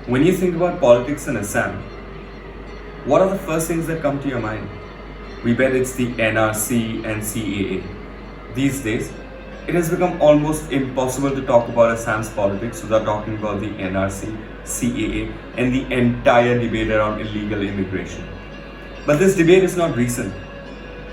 When you think about politics in Assam, what are the first things that come to your mind? We bet it's the NRC and CAA. These days, it has become almost impossible to talk about Assam's politics without talking about the NRC, CAA, and the entire debate around illegal immigration. But this debate is not recent.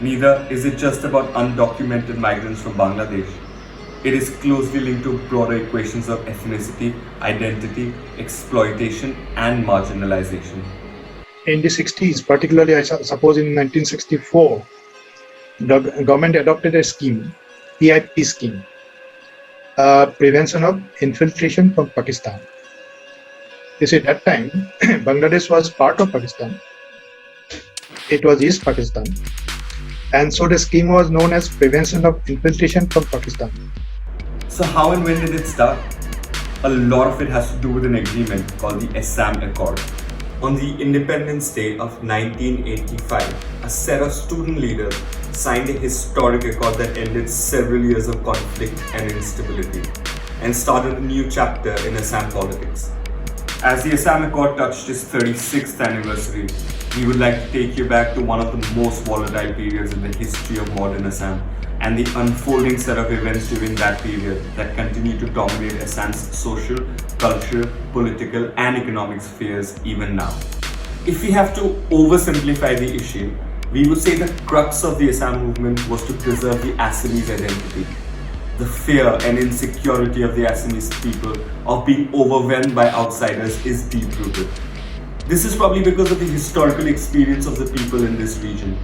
Neither is it just about undocumented migrants from Bangladesh. It is closely linked to broader equations of ethnicity, identity, exploitation, and marginalization. In the 60s, particularly I suppose in 1964, the government adopted a scheme, PIP scheme, prevention of infiltration from Pakistan. You see, that time, Bangladesh was part of Pakistan. It was East Pakistan. And so the scheme was known as prevention of infiltration from Pakistan. So how and when did it start? A lot of it has to do with an agreement called the Assam Accord. On the Independence Day of 1985, a set of student leaders signed a historic accord that ended several years of conflict and instability and started a new chapter in Assam politics. As the Assam Accord touched its 36th anniversary, we would like to take you back to one of the most volatile periods in the history of modern Assam and the unfolding set of events during that period that continue to dominate Assam's social, cultural, political, and economic spheres even now. If we have to oversimplify the issue, we would say the crux of the Assam movement was to preserve the Assamese identity. The fear and insecurity of the Assamese people of being overwhelmed by outsiders is deep-rooted. This is probably because of the historical experience of the people in this region.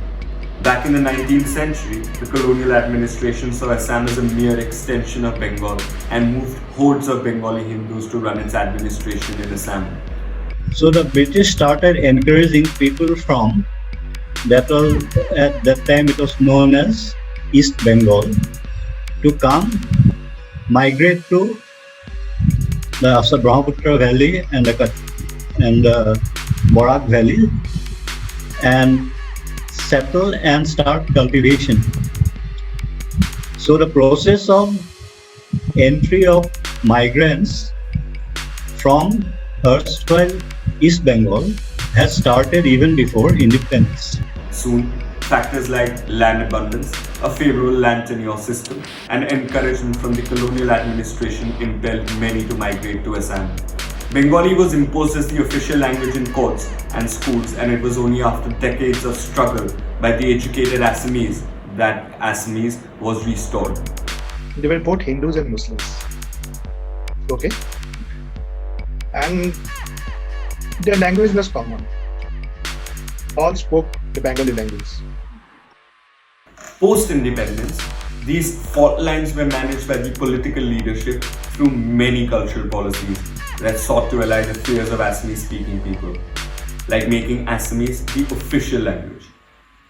Back in the 19th century, the colonial administration saw Assam as a mere extension of Bengal and moved hordes of Bengali Hindus to run its administration in Assam. So the British started encouraging people from that was at that time it was known as East Bengal to come migrate to the Brahmaputra Valley and the Barak Valley and settle and start cultivation. So the process of entry of migrants from erstwhile East Bengal has started even before independence. Soon, factors like land abundance, a favorable land tenure system, and encouragement from the colonial administration impelled many to migrate to Assam. Bengali was imposed as the official language in courts and schools, and it was only after decades of struggle by the educated Assamese that Assamese was restored. They were both Hindus and Muslims. Okay? And their language was common. All spoke the Bengali language. Post-independence, these fault lines were managed by the political leadership through many cultural policies that sought to allay the fears of Assamese-speaking people, like making Assamese the official language.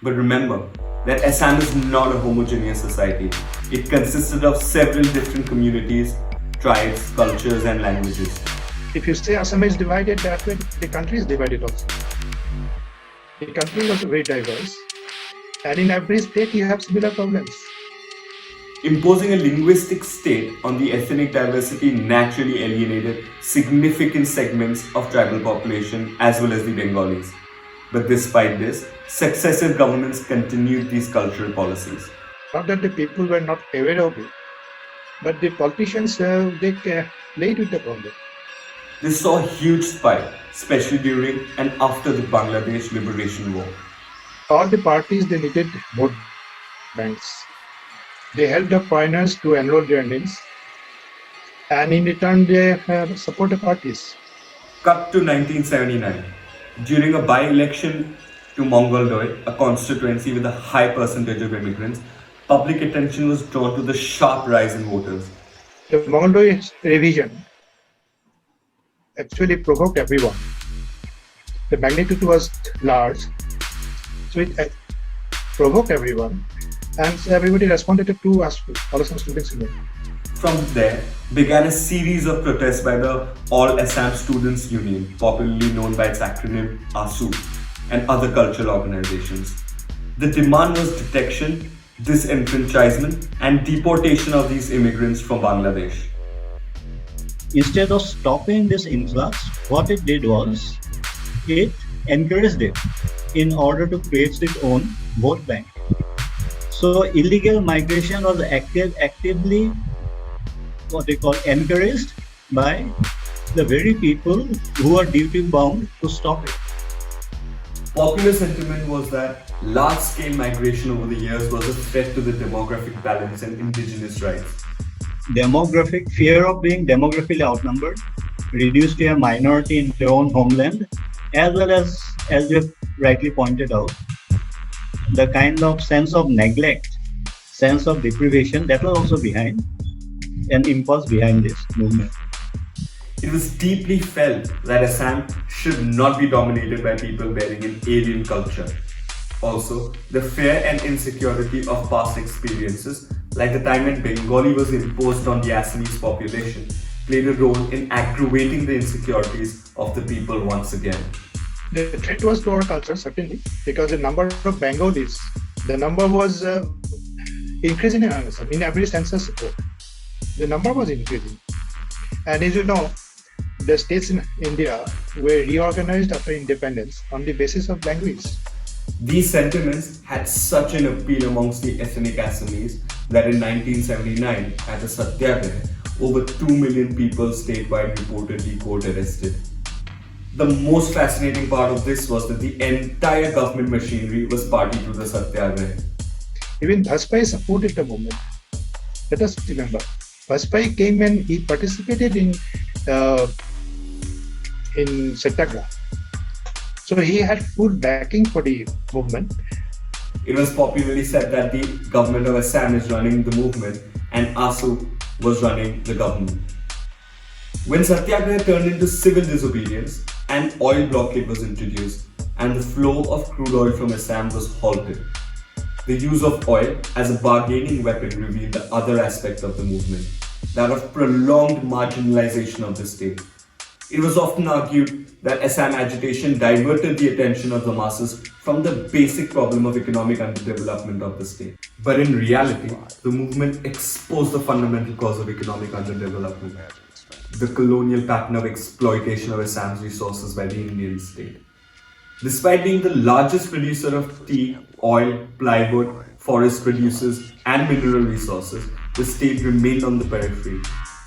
But remember that Assam is not a homogeneous society. It consisted of several different communities, tribes, cultures, and languages. If you say Assam is divided that way, the country is divided also. The country is also very diverse, and in every state you have similar problems. Imposing a linguistic state on the ethnic diversity naturally alienated significant segments of tribal population as well as the Bengalis. But despite this, successive governments continued these cultural policies. Not that the people were not aware of it, but the politicians they played with the problem. This saw a huge spike, especially during and after the Bangladesh Liberation War. All the parties they needed vote banks. They helped the foreigners to enroll their Indians, and in return they support the parties. Cut to 1979. During a by-election to Mongoldoy, a constituency with a high percentage of immigrants, public attention was drawn to the sharp rise in voters. The Mongoldoy revision actually provoked everyone. The magnitude was large, so it provoked everyone, and so everybody responded to us, all Assam Students Union. From there began a series of protests by the All Assam Students Union, popularly known by its acronym ASU, and other cultural organizations. The demand was detection, disenfranchisement, and deportation of these immigrants from Bangladesh. Instead of stopping this influx, What it did was it encouraged it in order to create its own vote bank. So illegal migration was actively what they call encouraged by the very people who are duty bound to stop it. Popular sentiment was that large-scale migration over the years was a threat to the demographic balance and indigenous rights. Demographic fear of being demographically outnumbered, reduced to a minority in their own homeland, as well as you have rightly pointed out, the kind of sense of neglect, sense of deprivation that was also behind an impulse behind this movement. It was deeply felt that Assam should not be dominated by people bearing an alien culture. Also, the fear and insecurity of past experiences, like the time when Bengali was imposed on the Assamese population, played a role in aggravating the insecurities of the people once again. The threat was to our culture, certainly, because the number of Bengalis, the number was increasing in Assam. In every census report, the number was increasing. And as you know, the states in India were reorganized after independence on the basis of language. These sentiments had such an appeal amongst the ethnic Assamese that in 1979, at the Satyagraha, over 2 million people statewide reportedly court arrested. The most fascinating part of this was that the entire government machinery was party to the Satyagraha. Even Vajpayee supported the movement. Let us remember, Vajpayee came and he participated in Satyagraha. So he had full backing for the movement. It was popularly said that the government of Assam is running the movement and ASU was running the government. When Satyagraha turned into civil disobedience, an oil blockade was introduced and the flow of crude oil from Assam was halted. The use of oil as a bargaining weapon revealed the other aspect of the movement, that of prolonged marginalization of the state. It was often argued that Assam agitation diverted the attention of the masses from the basic problem of economic underdevelopment of the state. But in reality, the movement exposed the fundamental cause of economic underdevelopment, the colonial pattern of exploitation of Assam's resources by the Indian state. Despite being the largest producer of tea, oil, plywood, forest produces, and mineral resources, the state remained on the periphery,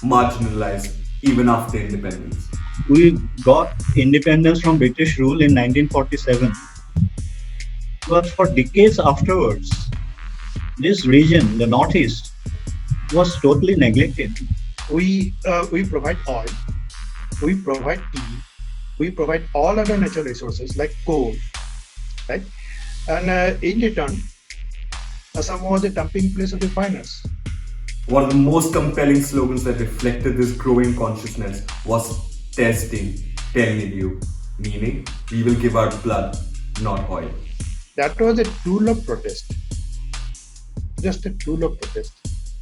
marginalized even after independence. We got independence from British rule in 1947. But for decades afterwards, this region, the Northeast, was totally neglected. We provide oil, we provide tea, we provide all other natural resources like coal, right? And in return, Assam was a dumping place of the finance. One of the most compelling slogans that reflected this growing consciousness was testing, telling you, meaning we will give our blood, not oil. That was a tool of protest, just a tool of protest.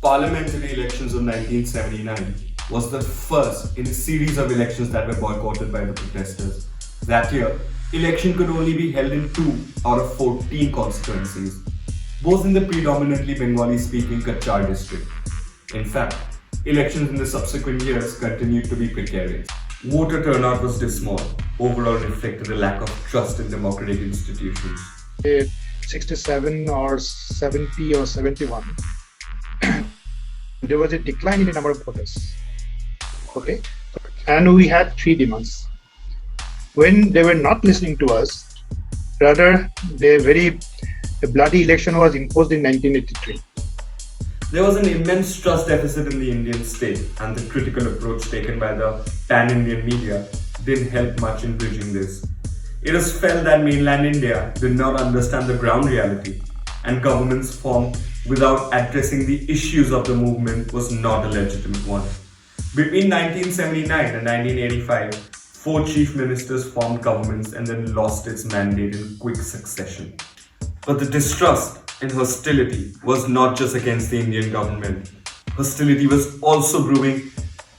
Parliamentary elections of 1979 was the first in a series of elections that were boycotted by the protesters. That year, election could only be held in 2 out of 14 constituencies, both in the predominantly Bengali-speaking Kachar district. In fact, elections in the subsequent years continued to be precarious. Voter turnout was dismal, overall reflected a lack of trust in democratic institutions. 67 or 70 or 71, there was a decline in the number of voters. Okay, and we had 3 demands. When they were not listening to us, rather a bloody election was imposed in 1983. There was an immense trust deficit in the Indian state, and the critical approach taken by the pan-Indian media didn't help much in bridging this. It was felt that mainland India did not understand the ground reality, and governments formed without addressing the issues of the movement was not a legitimate one. Between 1979 and 1985, 4 chief ministers formed governments and then lost its mandate in quick succession. But the distrust and hostility was not just against the Indian government. Hostility was also brewing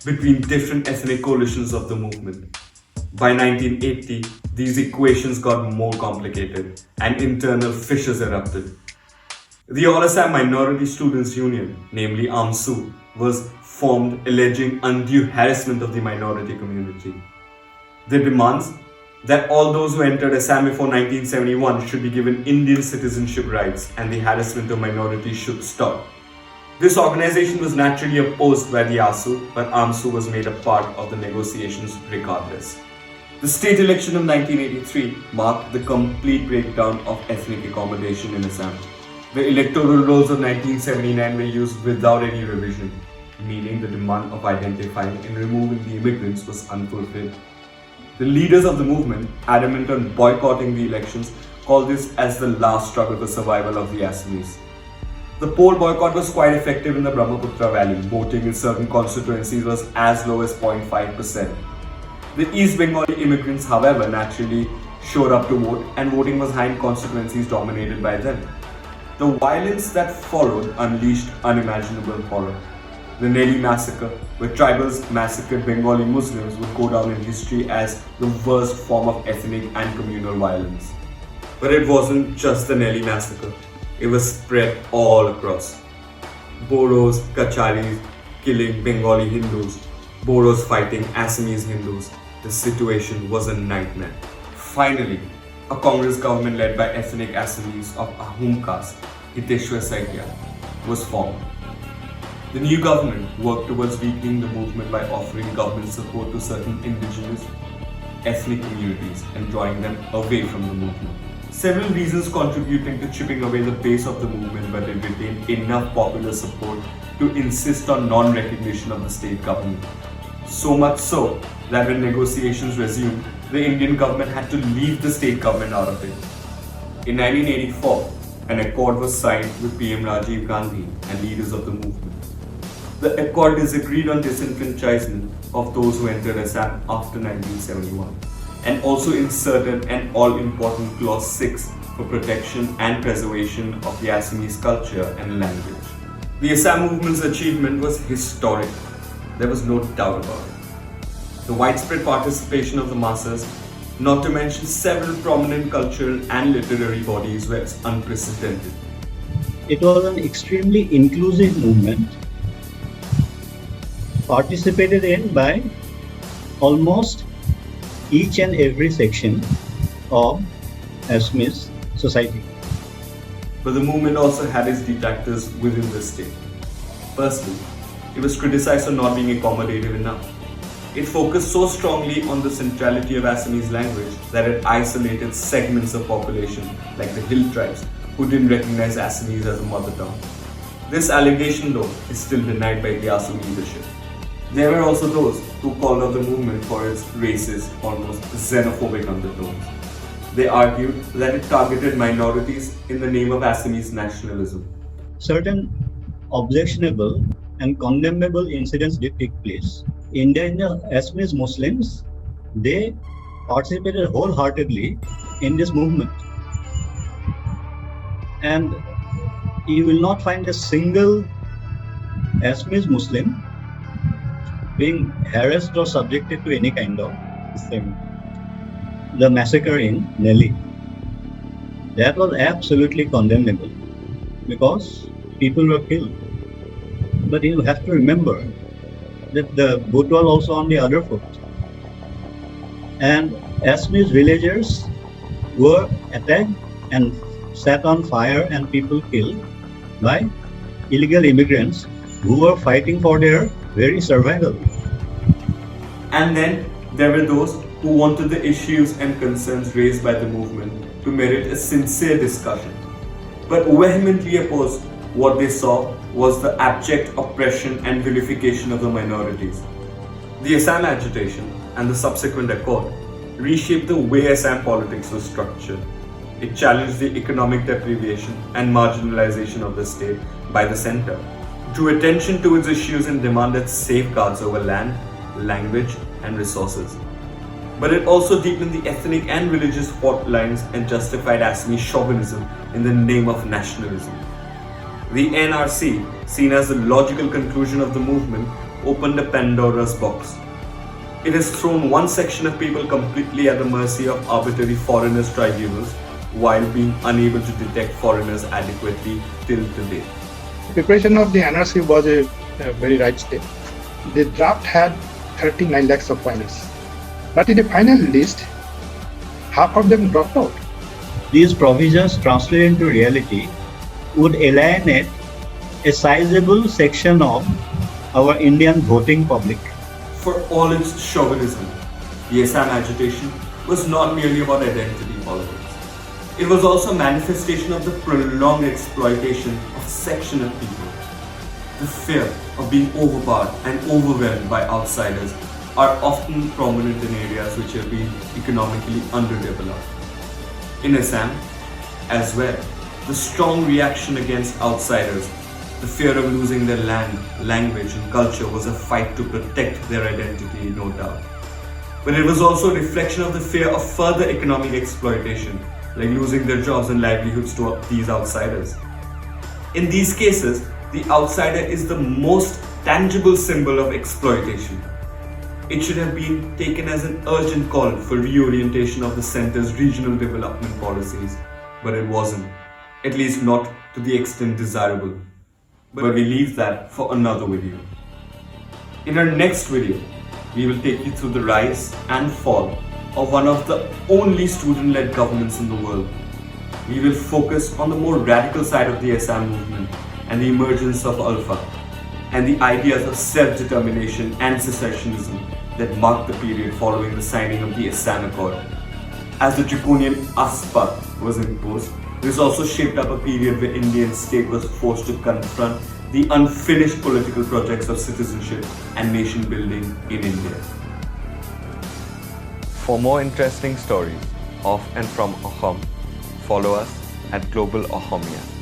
between different ethnic coalitions of the movement. By 1980, these equations got more complicated and internal fissures erupted. The All Assam Minority Students' Union, namely AMSU, was formed alleging undue harassment of the minority community. Their demands that all those who entered Assam before 1971 should be given Indian citizenship rights and the harassment of minorities should stop. This organization was naturally opposed by the ASU, but AMSU was made a part of the negotiations regardless. The state election of 1983 marked the complete breakdown of ethnic accommodation in Assam. The electoral rolls of 1979 were used without any revision, meaning the demand of identifying and removing the immigrants was unfulfilled. The leaders of the movement, adamant on boycotting the elections, called this as the last struggle for survival of the Assamese. The poll boycott was quite effective in the Brahmaputra Valley. Voting in certain constituencies was as low as 0.5%. The East Bengali immigrants, however, naturally showed up to vote, and voting was high in constituencies dominated by them. The violence that followed unleashed unimaginable horror. The Nelly massacre, where tribals massacred Bengali Muslims, would go down in history as the worst form of ethnic and communal violence. But it wasn't just the Nelly massacre, it was spread all across. Boros, Kacharis killing Bengali Hindus, Boros fighting Assamese Hindus. The situation was a nightmare. Finally, a Congress government led by ethnic Assamese of Ahum caste, Hiteshwar Saikia, was formed. The new government worked towards weakening the movement by offering government support to certain indigenous ethnic communities and drawing them away from the movement. Several reasons contributing to chipping away the base of the movement, but it retained enough popular support to insist on non-recognition of the state government. So much so that when negotiations resumed, the Indian government had to leave the state government out of it. In 1984, an accord was signed with PM Rajiv Gandhi and leaders of the movement. The accord disagreed on disenfranchisement of those who entered Assam after 1971 and also inserted an all-important Clause 6 for protection and preservation of the Assamese culture and language. The Assam movement's achievement was historic. There was no doubt about it. The widespread participation of the masses, not to mention several prominent cultural and literary bodies, were unprecedented. It was an extremely inclusive movement participated in by almost each and every section of Assamese society. But the movement also had its detractors within the state. Firstly, it was criticized for not being accommodative enough. It focused so strongly on the centrality of Assamese language that it isolated segments of population like the hill tribes who didn't recognize Assamese as a mother tongue. This allegation, though, is still denied by the ASU leadership. There were also those who called out the movement for its racist, almost xenophobic undertones. They argued that it targeted minorities in the name of Assamese nationalism. Certain objectionable and condemnable incidents did take place. Indigenous Assamese Muslims, they participated wholeheartedly in this movement. And you will not find a single Assamese Muslim being harassed or subjected to any kind of thing. The massacre in Nelly, that was absolutely condemnable because people were killed. But you have to remember that the boot was also on the other foot. And Assamese villagers were attacked and set on fire and people killed by illegal immigrants who were fighting for their very survival. And then there were those who wanted the issues and concerns raised by the movement to merit a sincere discussion, but vehemently opposed what they saw was the abject oppression and vilification of the minorities. The Assam agitation and the subsequent accord reshaped the way Assam politics was structured. It challenged the economic deprivation and marginalization of the state by the center, drew attention to its issues and demanded safeguards over land, language, and resources. But it also deepened the ethnic and religious fault lines and justified Assamese chauvinism in the name of nationalism. The NRC, seen as the logical conclusion of the movement, opened a Pandora's box. It has thrown one section of people completely at the mercy of arbitrary foreigners' tribunals while being unable to detect foreigners adequately till today. The preparation of the NRC was a very right step. The draft had 39 lakhs of points. But in the final list, half of them dropped out. These provisions translated into reality would alienate a sizable section of our Indian voting public. For all its chauvinism, the Assam agitation was not merely about identity politics. It was also a manifestation of the prolonged exploitation of a section of people. The fear of being overpowered and overwhelmed by outsiders are often prominent in areas which have been economically underdeveloped. In Assam, as well, the strong reaction against outsiders, the fear of losing their land, language and culture was a fight to protect their identity, no doubt. But it was also a reflection of the fear of further economic exploitation, like losing their jobs and livelihoods to these outsiders. In these cases, the outsider is the most tangible symbol of exploitation. It should have been taken as an urgent call for reorientation of the centre's regional development policies, but it wasn't, at least not to the extent desirable. But we leave that for another video. In our next video, we will take you through the rise and fall of one of the only student-led governments in the world. We will focus on the more radical side of the Assam movement and the emergence of ULFA and the ideas of self-determination and secessionism that marked the period following the signing of the Assam Accord. As the draconian ASPA was imposed, this also shaped up a period where Indian state was forced to confront the unfinished political projects of citizenship and nation building in India. For more interesting stories of and from Assam, follow us at Global Assamiya.